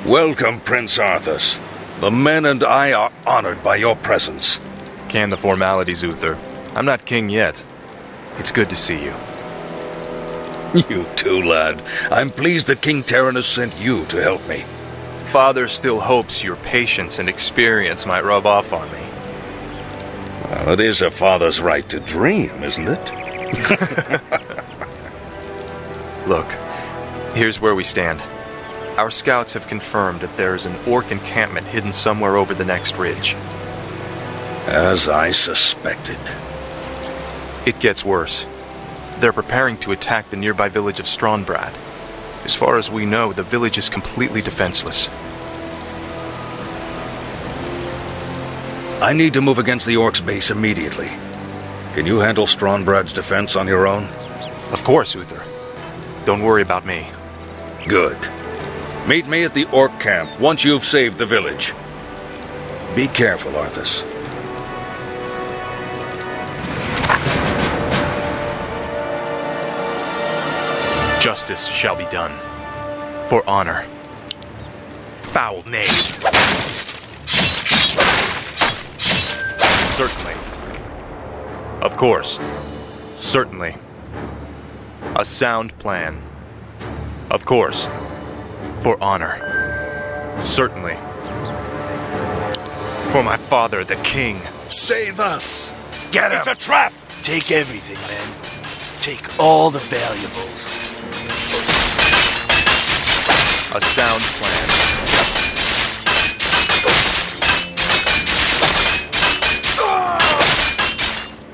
Welcome, Prince Arthas. The men and I are honored by your presence. Can the formalities, Uther. I'm not king yet. It's good to see you. You too, lad. I'm pleased that King Terran has sent you to help me. Father still hopes your patience and experience might rub off on me. Well, it is a father's right to dream, isn't it? Look, here's where we stand. Our scouts have confirmed that there is an orc encampment hidden somewhere over the next ridge. As I suspected. It gets worse. They're preparing to attack the nearby village of Strombrad. As far as we know, the village is completely defenseless. I need to move against the orcs' base immediately. Can you handle Strombrads' defense on your own? Of course, Uther. Don't worry about me. Good. Meet me at the orc camp once you've saved the village. Be careful, Arthas. Justice shall be done. For honor. Foul knave. Certainly. Of course. Certainly. A sound plan. Of course. For honor. Certainly. For my father, the king. Save us! Get him! It's a trap! Take everything, men. Take all the valuables. A sound plan.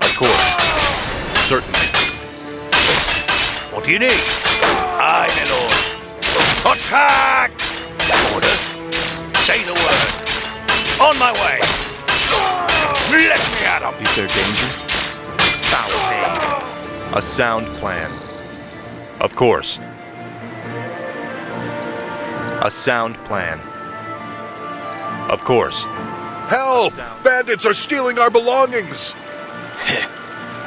Of course. Certainly. What do you need? Aye, my lord. Attack! Orders. Say the word. On my way. Let me at him. Is there danger? Foul name. A sound plan. Of course. A sound plan. Of course. Help! Bandits are stealing our belongings!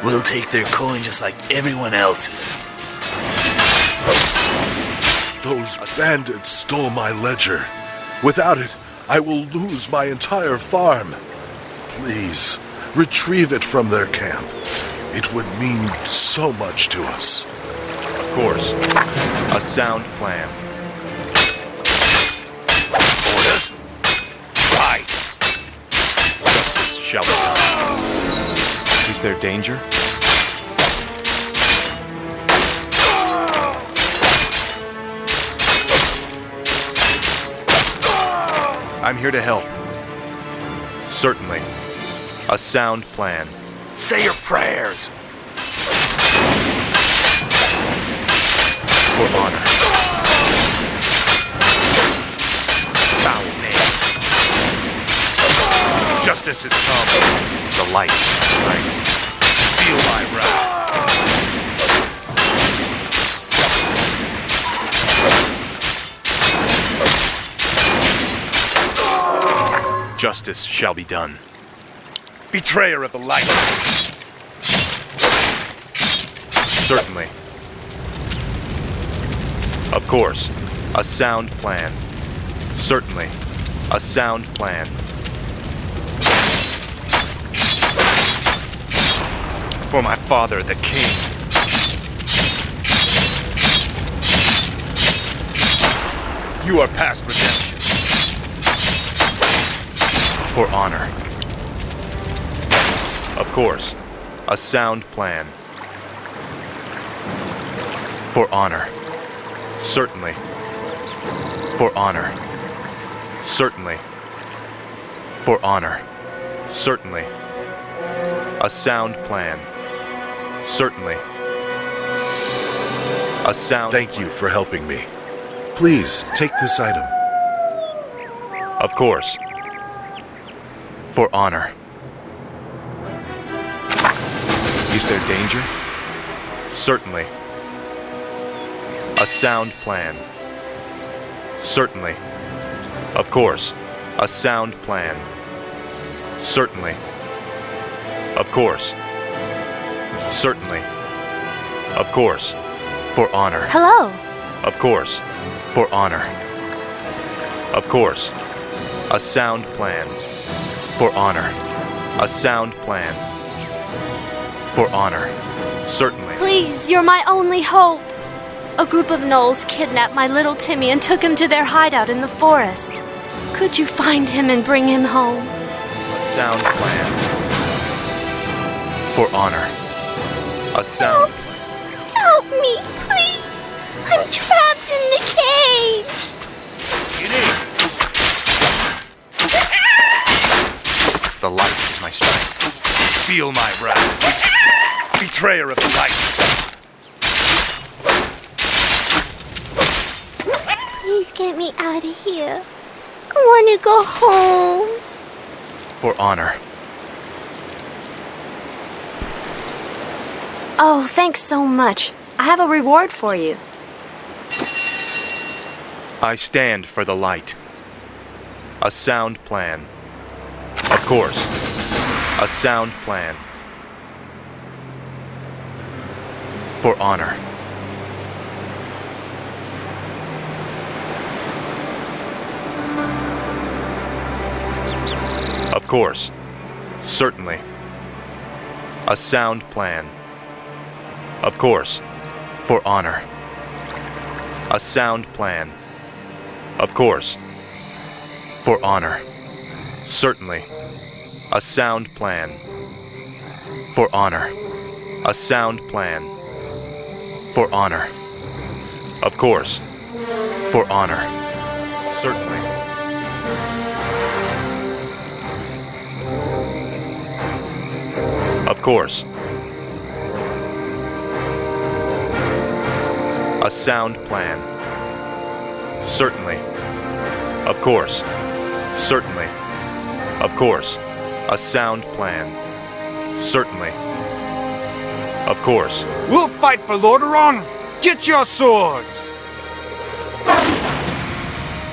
We'll take their coin just like everyone else's. Those bandits stole my ledger. Without it, I will lose my entire farm. Please, retrieve it from their camp. It would mean so much to us. Of course. A sound plan. Orders. Right. Justice shall be done. Is there danger? I'm here to help. Certainly. A sound plan. Say your prayers. For honor. Foul name. Justice has come. The light and strength. Feel my wrath. Justice shall be done. Betrayer of the light. Certainly. Of course. A sound plan. Certainly. A sound plan. For my father, the king. You are past redemption. For honor. Of course. A sound plan. For honor. Certainly. For honor. Certainly. For honor. Certainly. A sound plan. Certainly. A sound Thank you for helping me. Please, take this item. Of course. For honor. Is there danger? Certainly. A sound plan. Certainly. Of course. A sound plan. Certainly. Of course. Certainly. Of course. For honor. Hello. Of course. For honor. Of course. A sound plan. For honor. A sound plan. For honor. Certainly. Please, you're my only hope. A group of gnolls kidnapped my little Timmy and took him to their hideout in the forest. Could you find him and bring him home? A sound plan. For honor. A sound. Help me, please. I'm trapped in the cage. You need. The light is my strength. Feel my wrath. Betrayer of the light. Please get me out of here. I want to go home. For honor. Oh, thanks so much. I have a reward for you. I stand for the light. A sound plan. Of course. A sound plan. For honor. Of course. Certainly. A sound plan. Of course. For honor. A sound plan. Of course. For honor. Certainly. A sound plan. For honor. A sound plan. For honor. Of course. For honor. Certainly. Of course. A sound plan. Certainly. Of course. Certainly. Of course. A sound plan. Certainly. Of course. We'll fight for Lordaeron! Get your swords!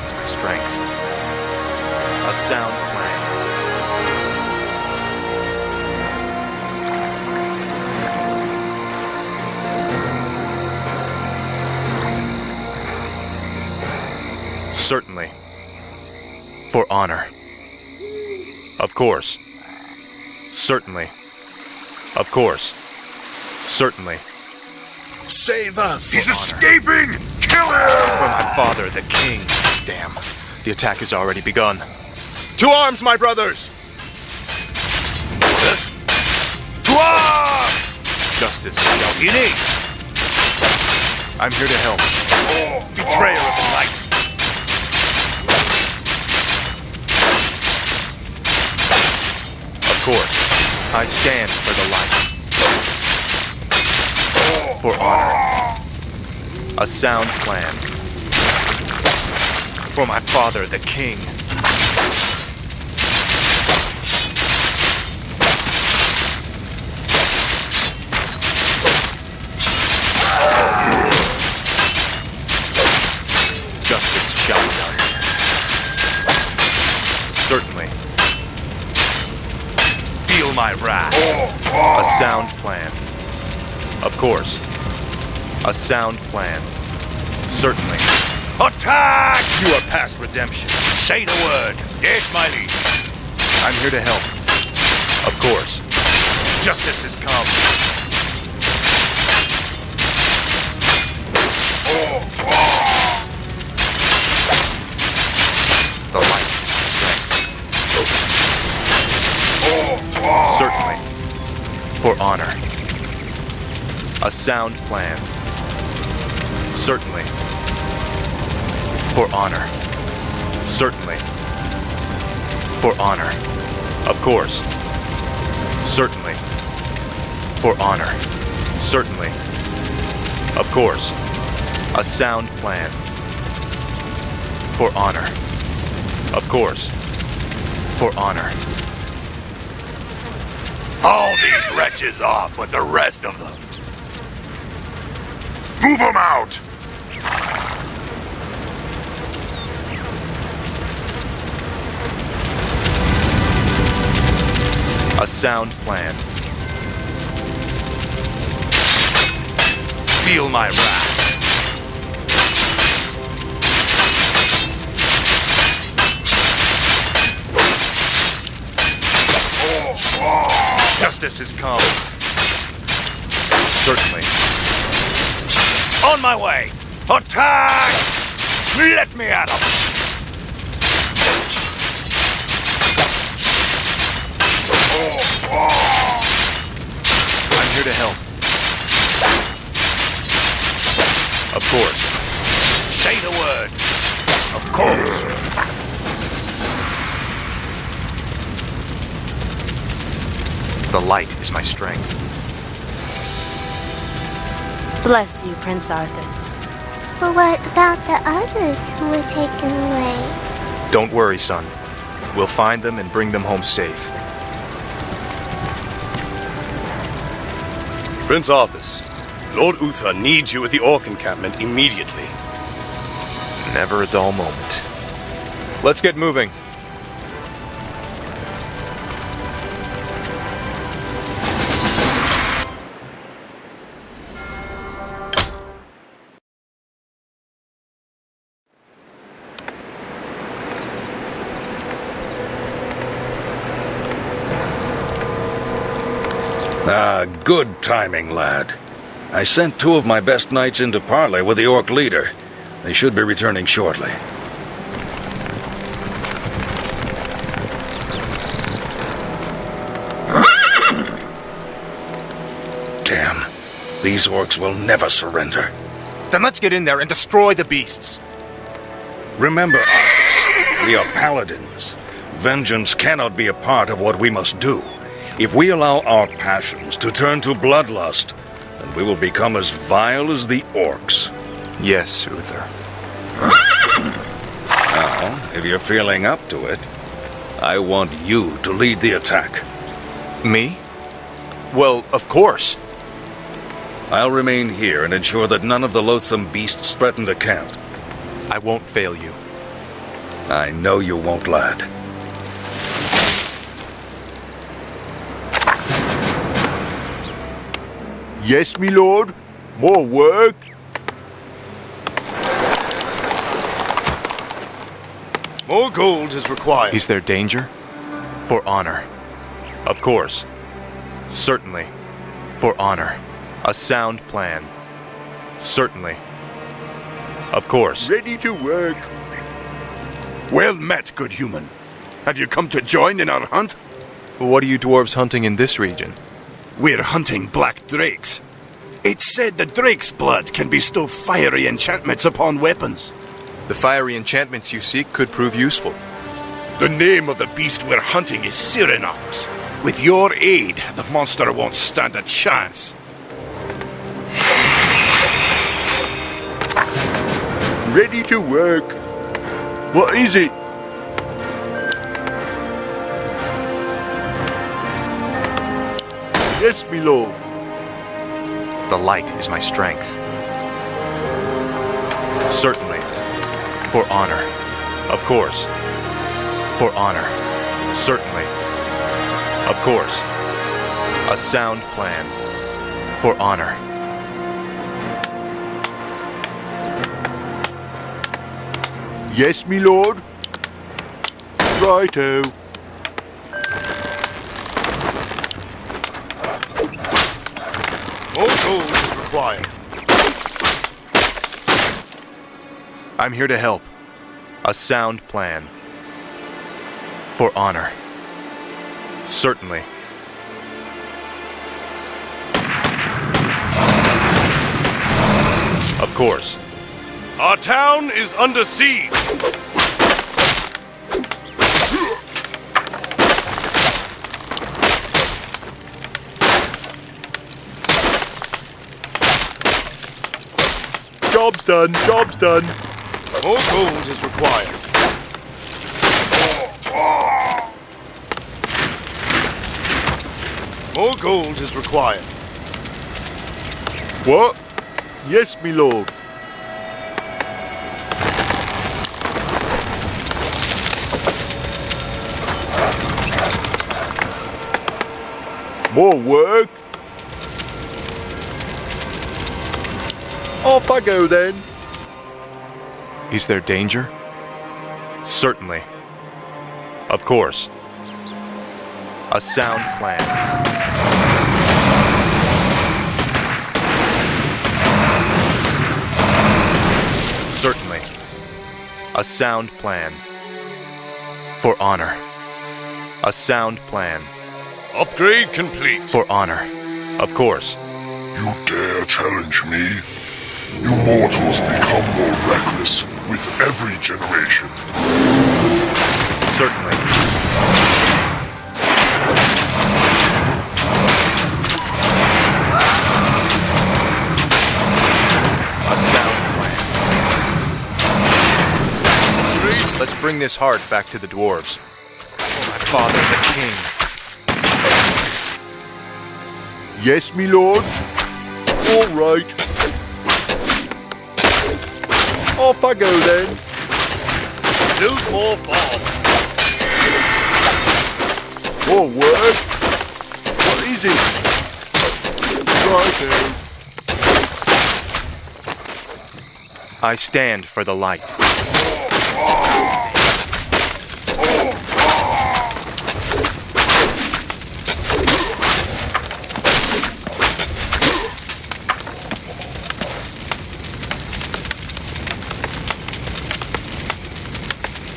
It's my strength. A sound plan. Certainly. For honor. Of course. Certainly. Of course. Certainly. Save us! He's escaping! Kill him! For my father, the king. Damn. The attack has already begun. To arms, my brothers! Orders. To arms! Justice. You need. I'm here to help. Betrayer of the light. Of course. I stand for the light. For honor. A sound plan. For my father, the king. Justice shall be done. Certainly. Feel my wrath. A sound plan. Of course. A sound plan. Certainly. Attack! You are past redemption. Say the word. Yes, my liege. I'm here to help. Of course. Justice has come. The light is my strength. Certainly. For honor. A sound plan. Certainly. For honor. Certainly. For honor. Of course. Certainly. For honor. Certainly. Of course. A sound plan. For honor. Of course. For honor. Haul these wretches off with the rest of them. Move them out! A sound plan. Feel my wrath. Justice has come. Certainly. On my way! Attack! Let me at 'em! I'm here to help. Of course. Say the word. Of course. The light is my strength. Bless you, Prince Arthas. But what about the others who were taken away? Don't worry, son. We'll find them and bring them home safe. Prince Arthas, Lord Uther needs you at the Orc encampment immediately. Never a dull moment. Let's get moving. Ah, good timing, lad. I sent 2 of my best knights into parley with the Orc leader. They should be returning shortly. Damn. These Orcs will never surrender. Then let's get in there and destroy the beasts. Remember, Arthas, we are paladins. Vengeance cannot be a part of what we must do. If we allow our passions to turn to bloodlust, then we will become as vile as the Orcs. Yes, Uther. Now, if you're feeling up to it, I want you to lead the attack. Me? Well, of course. I'll remain here and ensure that none of the loathsome beasts threaten the camp. I won't fail you. I know you won't, lad. Yes, me lord. More work. More gold is required. Is there danger? For honor. Of course. Certainly. For honor. A sound plan. Certainly. Of course. Ready to work. Well met, good human. Have you come to join in our hunt? What are you dwarves hunting in this region? We're hunting black drakes. It's said that drake's blood can bestow fiery enchantments upon weapons. The fiery enchantments you seek could prove useful. The name of the beast we're hunting is Cyranox. With your aid, the monster won't stand a chance. Ready to work. What is it? Yes, me lord. The light is my strength. Certainly. For honor. Of course. For honor. Certainly. Of course. A sound plan. For honor. Yes, me lord. Righto. More gold is required. I'm here to help. A sound plan. For honor. Certainly. Of course. Our town is under siege. Job's done, job's done. More gold is required. More gold is required. What? Yes, me lord. More work? Off I go then. Is there danger? Certainly. Of course. A sound plan. Certainly. A sound plan. For honor. A sound plan. Upgrade complete. For honor. Of course. You dare challenge me? You mortals become more reckless with every generation. Certainly. A sound plan. Let's bring this heart back to the dwarves. For my father, the king. Yes, me lord. All right. Off I go then. Build more farms. More work. What is it? Righto. I stand for the light.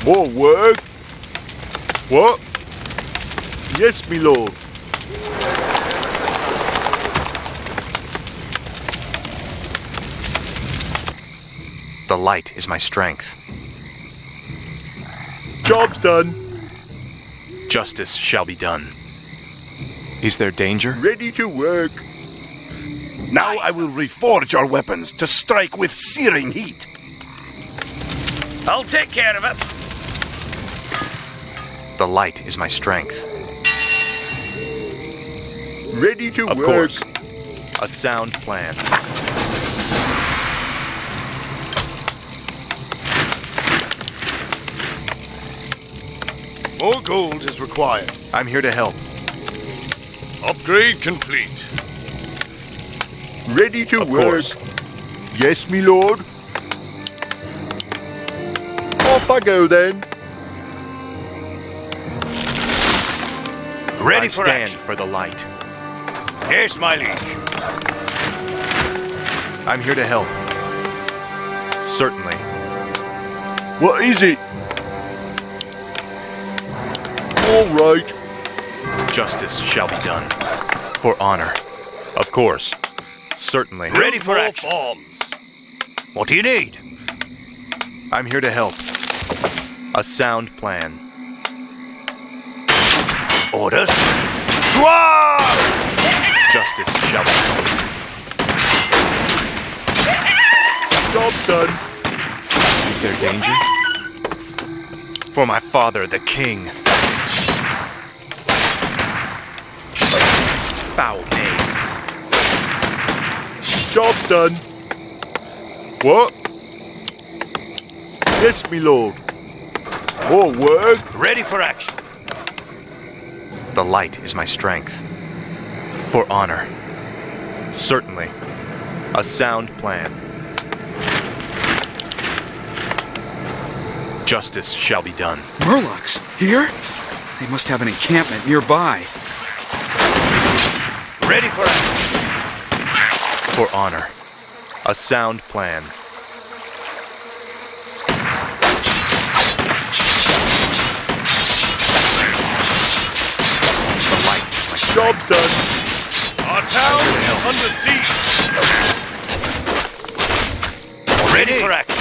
More work? What? Yes, me lord. The light is my strength. Job's done. Justice shall be done. Is there danger? Ready to work. Now I will reforge our weapons to strike with searing heat. I'll take care of it. The light is my strength. Ready to Of work. course. A sound plan. More gold is required. I'm here to help. Upgrade complete. Ready to Of work. course. Yes, me lord. Off I go then. Ready I for stand action. for the light. Yes, my liege. I'm here to help. Certainly. What is it? All right. Justice shall be done. For honor. Of course. Certainly. Ready for more action. farms. What do you need? I'm here to help. A sound plan. Orders. Dwarf! Justice shall be done. Job's done. Is there danger? For my father, the king. Foul knave. Job's done. What? Yes, me lord. More work. Ready for action. The light is my strength. For honor. Certainly. A sound plan. Justice shall be done. Murlocs? Here? They must have an encampment nearby. Ready for action. For honor. A sound plan. The light is my strength. Job's done. Our town is under siege. Ready for action.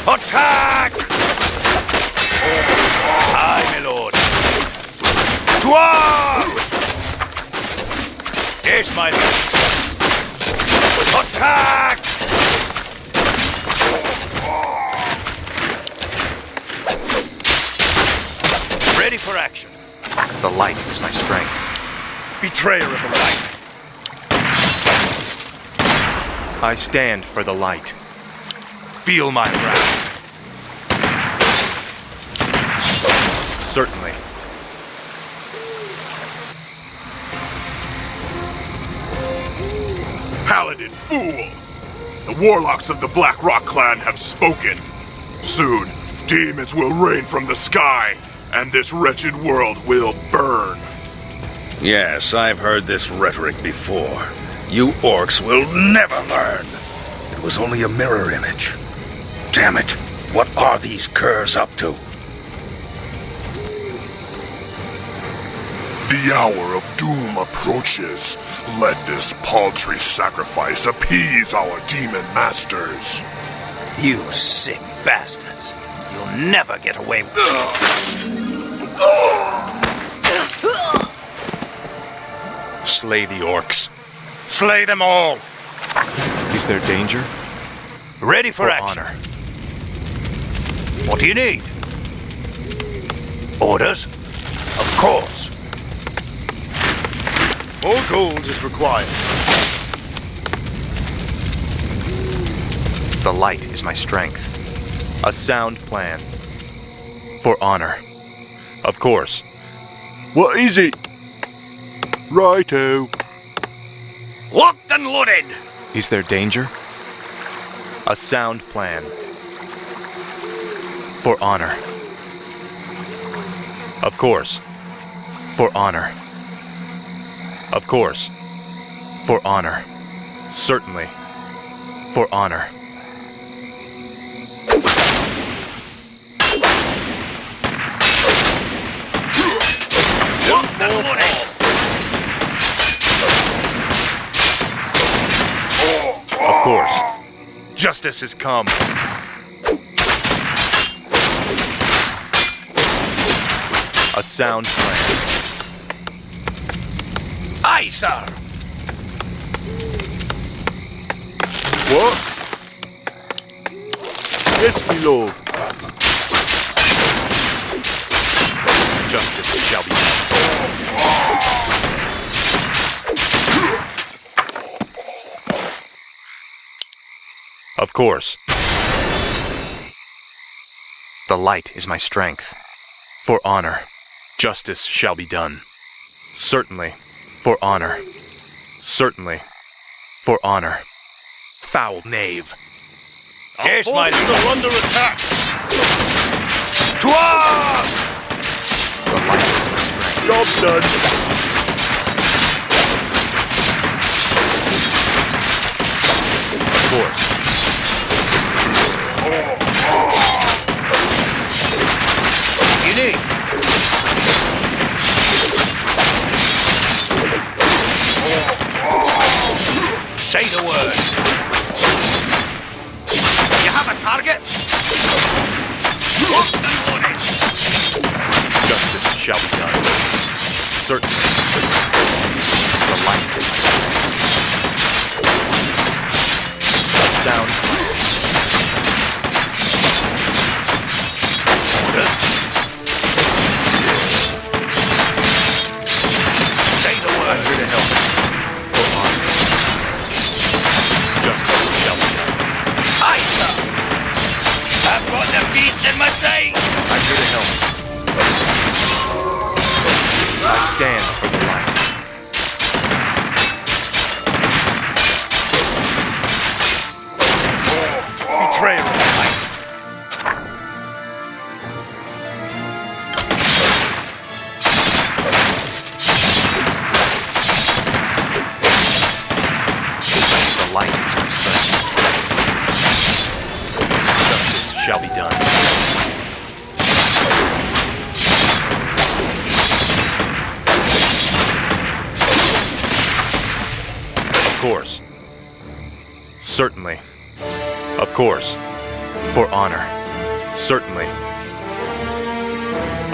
Attack! Aye, my lord. Dwarf! Yes, my lord. Attack! Ready for action. The light is my strength. Betrayer of the light. I stand for the light. Feel my wrath. Certainly. Paladin fool! The warlocks of the Black Rock clan have spoken. Soon, demons will rain from the sky, and this wretched world will burn. Yes, I've heard this rhetoric before. You orcs will never learn. It was only a mirror image. Damn it! What are these curs up to? The hour of doom approaches. Let this paltry sacrifice appease our demon masters. You sick bastards. You'll never get away with Slay the orcs. Slay them all! Is there danger? Ready for For action. honor. What do you need? Orders? Of course. More gold is required. The light is my strength. A sound plan. For honor. Of course. What is it? Righto. Locked and loaded! Is there danger? A sound plan. For honor. Of course. For honor. Of course. For honor. Certainly. For honor. Locked and loaded! Of course. Justice has come. A sound plan. Aye, sir! What? Yes, my lord. Justice shall be done. Of course. The light is my strength. For honor. Justice shall be done. Certainly. For honor. Certainly. For honor. Foul knave. Yes, my Forces are under attack. To arms! The light is my strength. Job done. Of course. You need. Say the word. You have a target? Locked and loaded. Justice shall be done. Certainly. The light is my strength. A sound plan. Orders? Say the word. I'm here to help. For honor. Justice shall be done. Aye, sir. I've got the beast in my sight. I'm here to help. I stand for the light. Betrayal of the light. The light is my strength. Justice shall be done. Of course. Certainly. Of course. For honor. Certainly.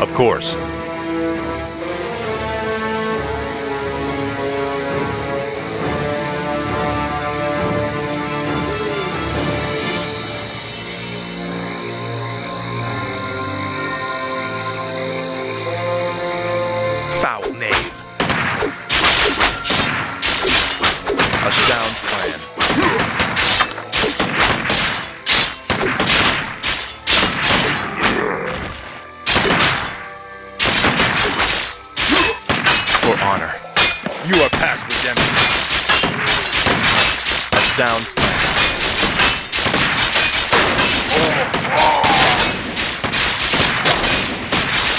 Of course. Foul knave. A sound plan. For honor. You are past redemption. A sound plan.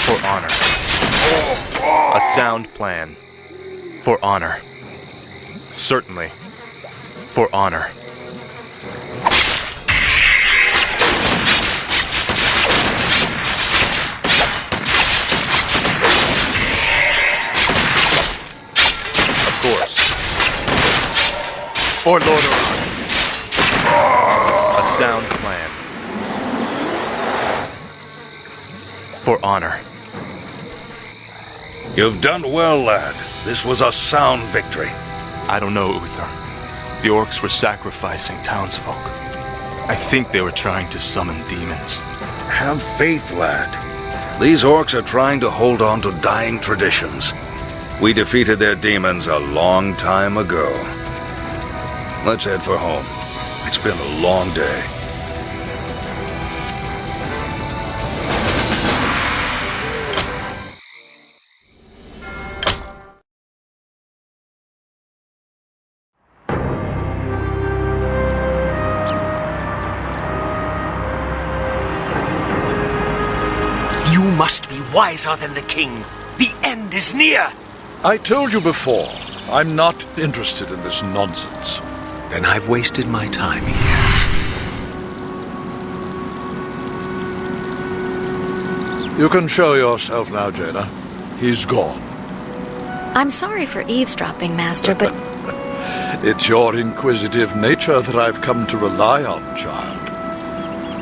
For honor. A sound plan. For honor. Certainly. For honor. or Lordaeron. A sound plan. For honor. You've done well, lad. This was a sound victory. I don't know, Uther. The orcs were sacrificing townsfolk. I think they were trying to summon demons. Have faith, lad. These orcs are trying to hold on to dying traditions. We defeated their demons a long time ago. Let's head for home. It's been a long day. You must be wiser than the king. The end is near. I told you before, I'm not interested in this nonsense. Then I've wasted my time here. You can show yourself now, Jaina. He's gone. I'm sorry for eavesdropping, Master, but It's your inquisitive nature that I've come to rely on, child.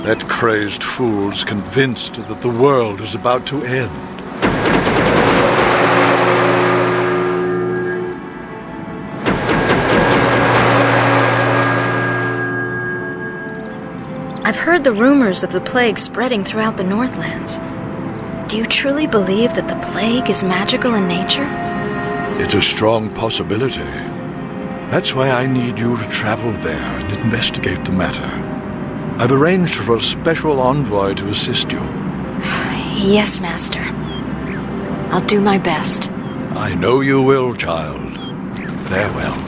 That crazed fool's convinced that the world is about to end. I've heard the rumors of the plague spreading throughout the Northlands. Do you truly believe that the plague is magical in nature? It's a strong possibility. That's why I need you to travel there and investigate the matter. I've arranged for a special envoy to assist you. Yes, Master. I'll do my best. I know you will, child. Farewell.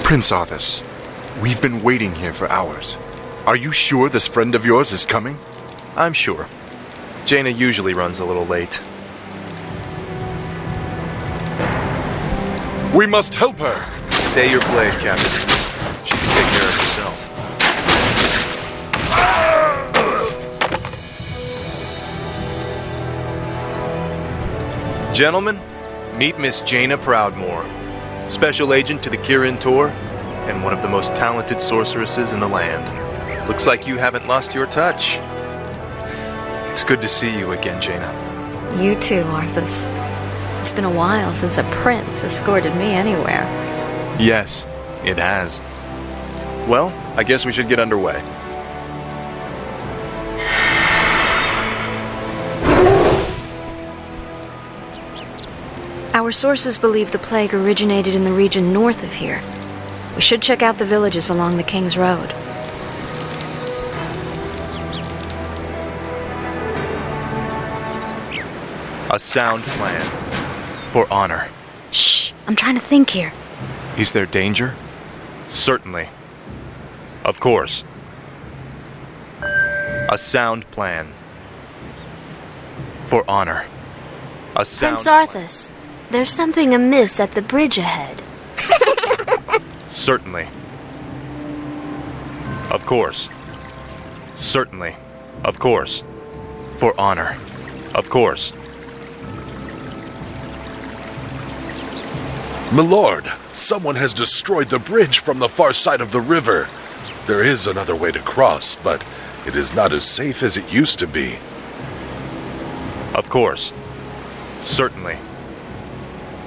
Prince Arthas, we've been waiting here for hours. Are you sure this friend of yours is coming? I'm sure. Jaina usually runs a little late. We must help her! Stay your blade, Captain. She can take care of herself. Gentlemen, meet Miss Jaina Proudmoore, Special Agent to the Kirin Tor, and one of the most talented sorceresses in the land. Looks like you haven't lost your touch. It's good to see you again, Jaina. You too, Arthas. It's been a while since a prince escorted me anywhere. Yes, it has. Well, I guess we should get underway. Our sources believe the plague originated in the region north of here. We should check out the villages along the King's Road. A sound plan. For honor. Shh, I'm trying to think here. Is there danger? Certainly. Of course. A sound plan. For honor. A sound Prince Arthas, there's something amiss at the bridge ahead. Certainly. Of course. Certainly. Of course. For honor. Of course. Milord, someone has destroyed the bridge from the far side of the river. There is another way to cross, but it is not as safe as it used to be. Of course. Certainly.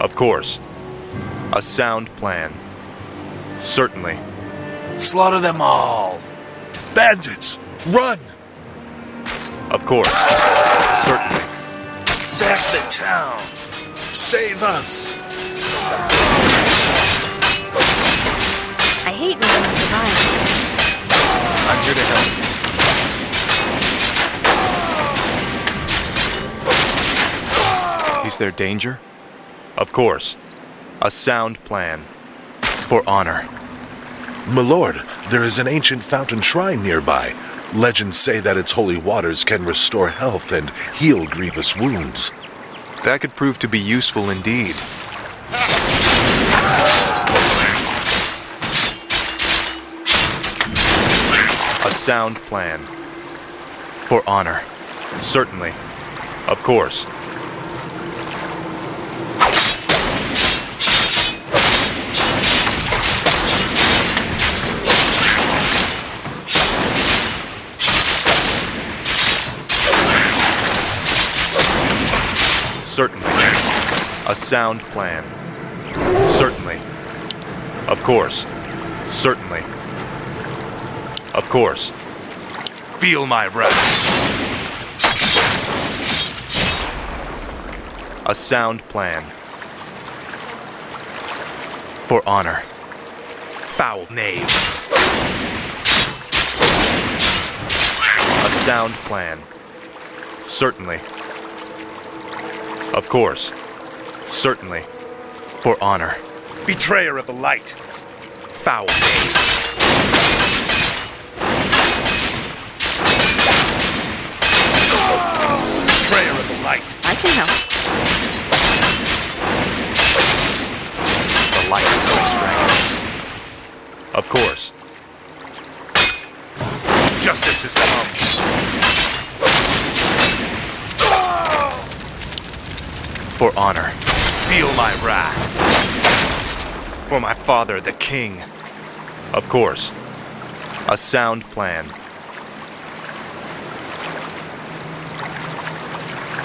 Of course. A sound plan. Certainly. Slaughter them all. Bandits, run! Of course. Certainly. Sack the town. Save us! I hate moving up the violence. I'm here to help. Is there danger? Of course. A sound plan. For honor. Milord, there is an ancient fountain shrine nearby. Legends say that its holy waters can restore health and heal grievous wounds. That could prove to be useful indeed. A sound plan. For honor. Certainly. Of course. Certainly. A sound plan. Certainly. Of course. Certainly. Of course. Feel my wrath. A sound plan. For honor. Foul knave. A sound plan. Certainly. Of course. Certainly. For honor. Betrayer of the light. Foul knave. Betrayer of the light. I can help. The light is my strength. Of course. Justice has come. For honor. Feel my wrath. For my father, the king. Of course. A sound plan.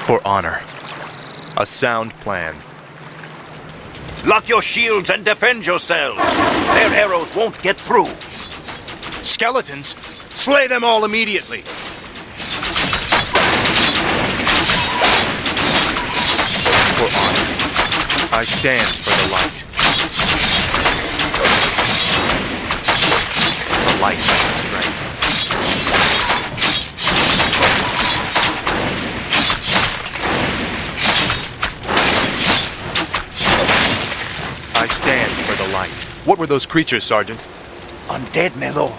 For honor. A sound plan. Lock your shields and defend yourselves. Their arrows won't get through. Skeletons? Slay them all immediately. For honor. I stand for the light. The light is my strength. I stand for the light. What were those creatures, Sergeant? Undead, my lord.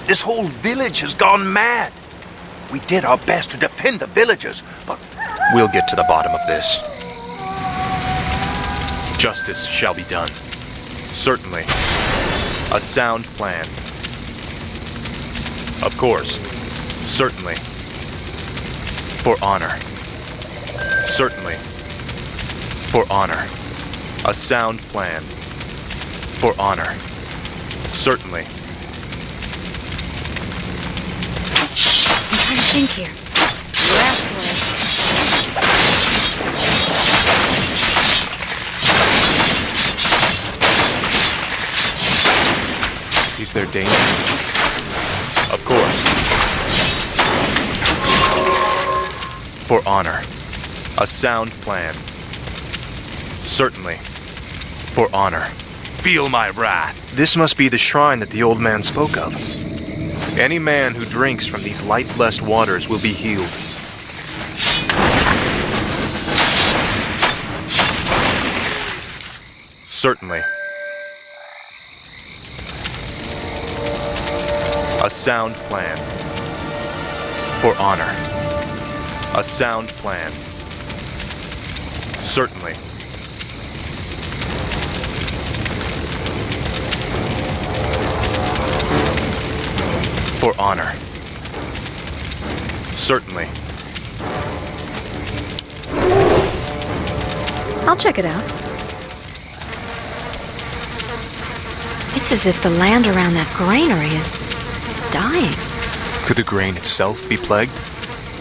This whole village has gone mad. We did our best to defend the villagers, but... We'll get to the bottom of this. Justice shall be done. Certainly. A sound plan. Of course. Certainly. For honor. Certainly. For honor. A sound plan. For honor. Certainly. I'm trying to think here. You asked for it. Is there danger? Of course. For honor. A sound plan. Certainly. For honor. Feel my wrath. This must be the shrine that the old man spoke of. Any man who drinks from these light-blessed waters will be healed. Certainly. A sound plan. For honor. A sound plan. Certainly. For honor. Certainly. I'll check it out. It's as if the land around that granary is dying. Could the grain itself be plagued?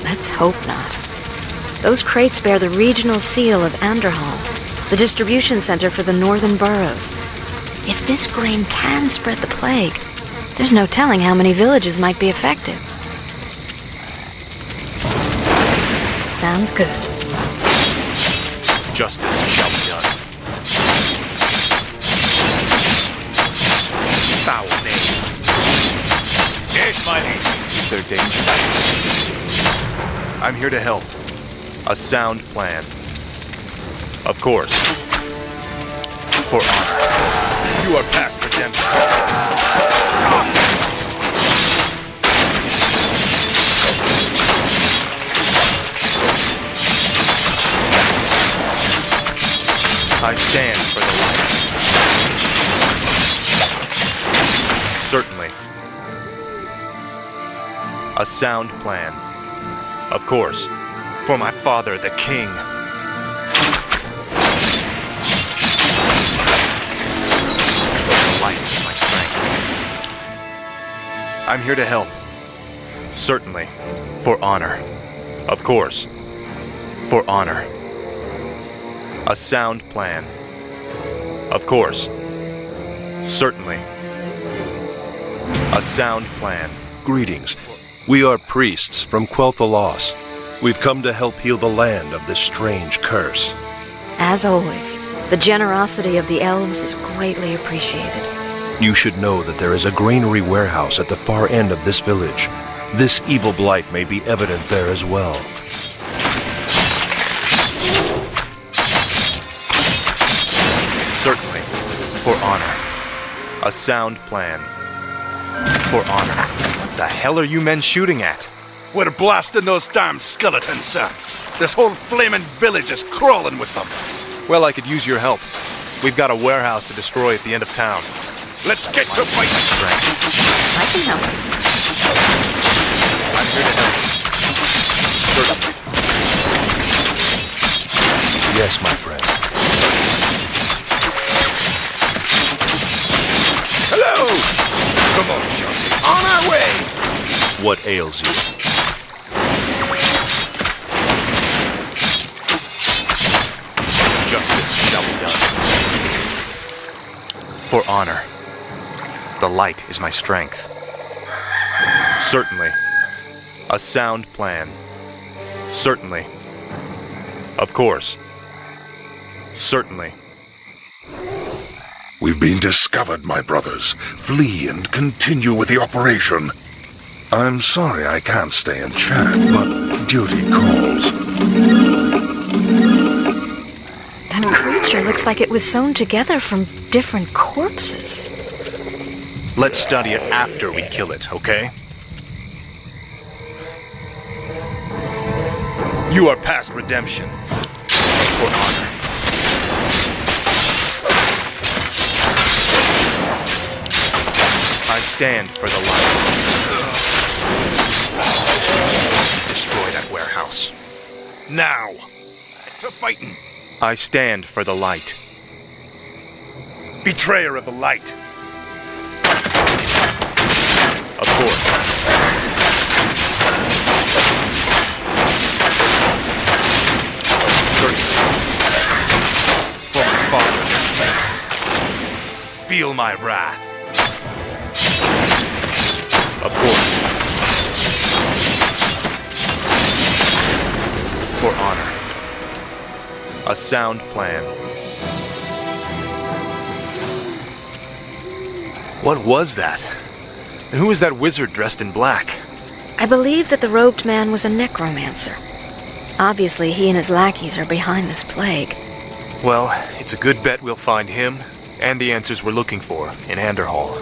Let's hope not. Those crates bear the regional seal of Anderhall, the distribution center for the northern boroughs. If this grain can spread the plague, there's no telling how many villages might be affected. Sounds good. Justice shall be done. Foul name. Yes, my lady. Is there danger? I'm here to help. A sound plan. Of course. For honor. You are past redemption. I stand for the light. Certainly. A sound plan. Of course. For my father, the king. The light is my strength. I'm here to help. Certainly. For honor. Of course. For honor. A sound plan. Of course. Certainly. A sound plan. Greetings. We are priests from Quel'Thalas. We've come to help heal the land of this strange curse. As always, the generosity of the elves is greatly appreciated. You should know that there is a granary warehouse at the far end of this village. This evil blight may be evident there as well. Certainly. For honor. A sound plan. For honor. The hell are you men shooting at? We're blasting those damn skeletons, sir. This whole flaming village is crawling with them. Well, I could use your help. We've got a warehouse to destroy at the end of town. Let's get to fighting. I can help. I'm here to help. Certainly. Yes, my friend. Hello! Come on, Shorty. On our way! What ails you? Justice shall be done. For honor. The light is my strength. Certainly. A sound plan. Certainly. Of course. Certainly. We've been discovered, my brothers. Flee and continue with the operation. I'm sorry I can't stay and chat, but duty calls. That creature looks like it was sewn together from different corpses. Let's study it after we kill it, okay? You are past redemption. For honor. I stand for the light. Destroy that warehouse. Now! To fighting. I stand for the light. Betrayer of the light. Of course. Certainly. For my father. Feel my wrath. Of course. For honor. A sound plan. What was that? And who is that wizard dressed in black? I believe that the robed man was a necromancer. Obviously, he and his lackeys are behind this plague. Well, it's a good bet we'll find him and the answers we're looking for in Anderhall.